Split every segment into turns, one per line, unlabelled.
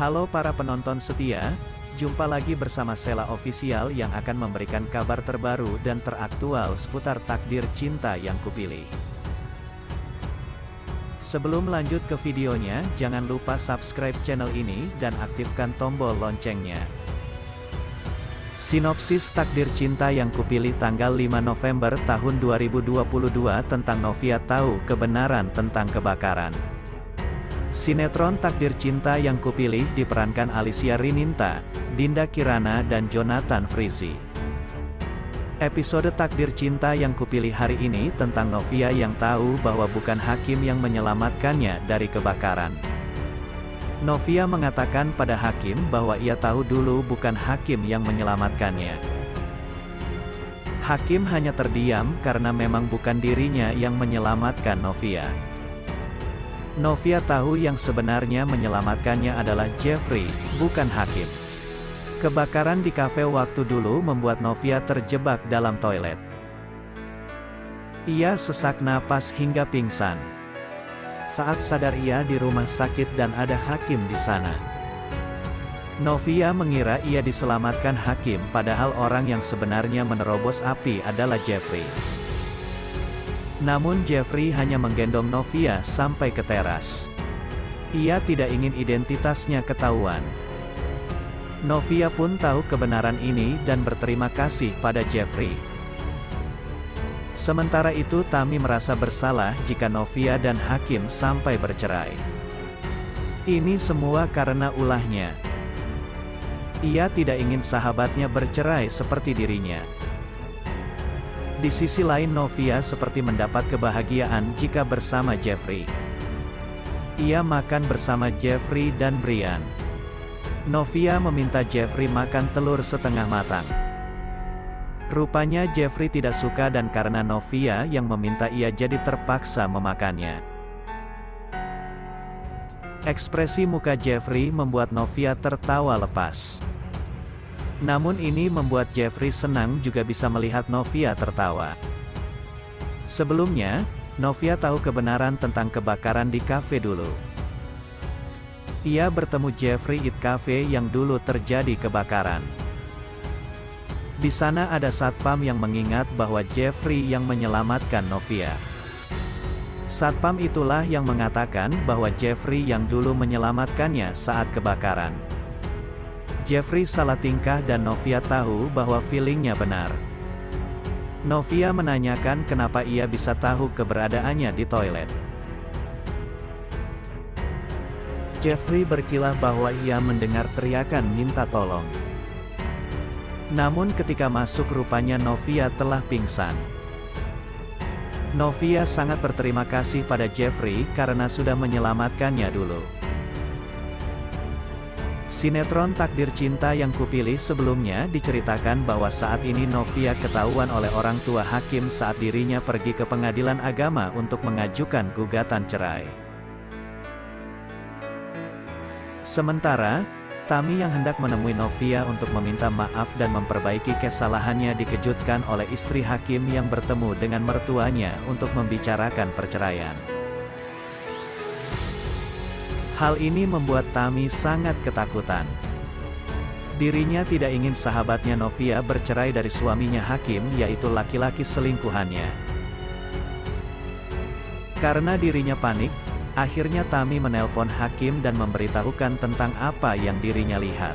Halo para penonton setia, jumpa lagi bersama Sela Official yang akan memberikan kabar terbaru dan teraktual seputar takdir cinta yang kupilih. Sebelum lanjut ke videonya, jangan lupa subscribe channel ini dan aktifkan tombol loncengnya. Sinopsis takdir cinta yang kupilih tanggal 5 November tahun 2022 tentang Novia tahu kebenaran tentang kebakaran. Sinetron Takdir Cinta yang kupilih diperankan Alicia Rininta, Dinda Kirana dan Jonathan Frizzy. Episode Takdir Cinta yang kupilih hari ini tentang Novia yang tahu bahwa bukan Hakim yang menyelamatkannya dari kebakaran. Novia mengatakan pada Hakim bahwa ia tahu dulu bukan Hakim yang menyelamatkannya. Hakim hanya terdiam karena memang bukan dirinya yang menyelamatkan Novia. Novia tahu yang sebenarnya menyelamatkannya adalah Jeffrey, bukan Hakim. Kebakaran di kafe waktu dulu membuat Novia terjebak dalam toilet. Ia sesak napas hingga pingsan. Saat sadar ia di rumah sakit dan ada Hakim di sana. Novia mengira ia diselamatkan Hakim, padahal orang yang sebenarnya menerobos api adalah Jeffrey. Namun Jeffrey hanya menggendong Novia sampai ke teras. Ia tidak ingin identitasnya ketahuan. Novia pun tahu kebenaran ini dan berterima kasih pada Jeffrey. Sementara itu Tami merasa bersalah jika Novia dan Hakim sampai bercerai. Ini semua karena ulahnya. Ia tidak ingin sahabatnya bercerai seperti dirinya. Di sisi lain Novia seperti mendapat kebahagiaan jika bersama Jeffrey. Ia makan bersama Jeffrey dan Brian. Novia meminta Jeffrey makan telur setengah matang. Rupanya Jeffrey tidak suka dan karena Novia yang meminta ia jadi terpaksa memakannya. Ekspresi muka Jeffrey membuat Novia tertawa lepas. Namun ini membuat Jeffrey senang juga bisa melihat Novia tertawa. Sebelumnya, Novia tahu kebenaran tentang kebakaran di kafe dulu. Ia bertemu Jeffrey di kafe yang dulu terjadi kebakaran. Di sana ada satpam yang mengingat bahwa Jeffrey yang menyelamatkan Novia. Satpam itulah yang mengatakan bahwa Jeffrey yang dulu menyelamatkannya saat kebakaran. Jeffrey salah tingkah dan Novia tahu bahwa feelingnya benar. Novia menanyakan kenapa ia bisa tahu keberadaannya di toilet. Jeffrey berkilah bahwa ia mendengar teriakan minta tolong. Namun ketika masuk rupanya Novia telah pingsan. Novia sangat berterima kasih pada Jeffrey karena sudah menyelamatkannya dulu. Sinetron Takdir Cinta yang kupilih sebelumnya diceritakan bahwa saat ini Novia ketahuan oleh orang tua Hakim saat dirinya pergi ke pengadilan agama untuk mengajukan gugatan cerai. Sementara, Tami yang hendak menemui Novia untuk meminta maaf dan memperbaiki kesalahannya dikejutkan oleh istri Hakim yang bertemu dengan mertuanya untuk membicarakan perceraian. Hal ini membuat Tami sangat ketakutan. Dirinya tidak ingin sahabatnya Novia bercerai dari suaminya Hakim, yaitu laki-laki selingkuhannya. Karena dirinya panik, akhirnya Tami menelpon Hakim dan memberitahukan tentang apa yang dirinya lihat.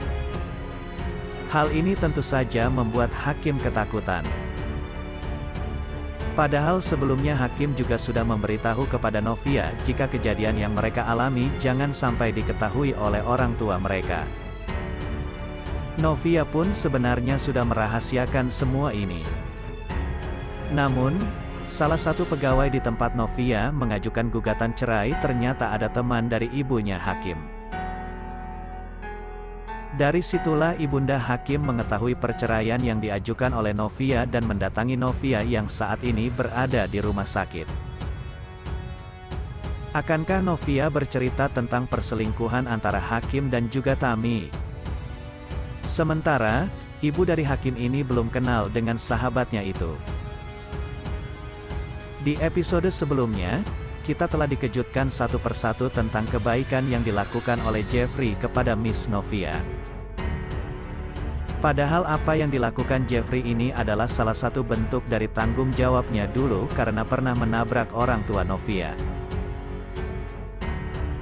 Hal ini tentu saja membuat Hakim ketakutan. Padahal sebelumnya Hakim juga sudah memberitahu kepada Novia jika kejadian yang mereka alami jangan sampai diketahui oleh orang tua mereka. Novia pun sebenarnya sudah merahasiakan semua ini. Namun, salah satu pegawai di tempat Novia mengajukan gugatan cerai ternyata ada teman dari ibunya Hakim. Dari situlah ibunda Hakim mengetahui perceraian yang diajukan oleh Novia dan mendatangi Novia yang saat ini berada di rumah sakit. Akankah Novia bercerita tentang perselingkuhan antara Hakim dan juga Tami? Sementara, ibu dari Hakim ini belum kenal dengan sahabatnya itu. Di episode sebelumnya, kita telah dikejutkan satu persatu tentang kebaikan yang dilakukan oleh Jeffrey kepada Miss Novia. Padahal apa yang dilakukan Jeffrey ini adalah salah satu bentuk dari tanggung jawabnya dulu karena pernah menabrak orang tua Novia.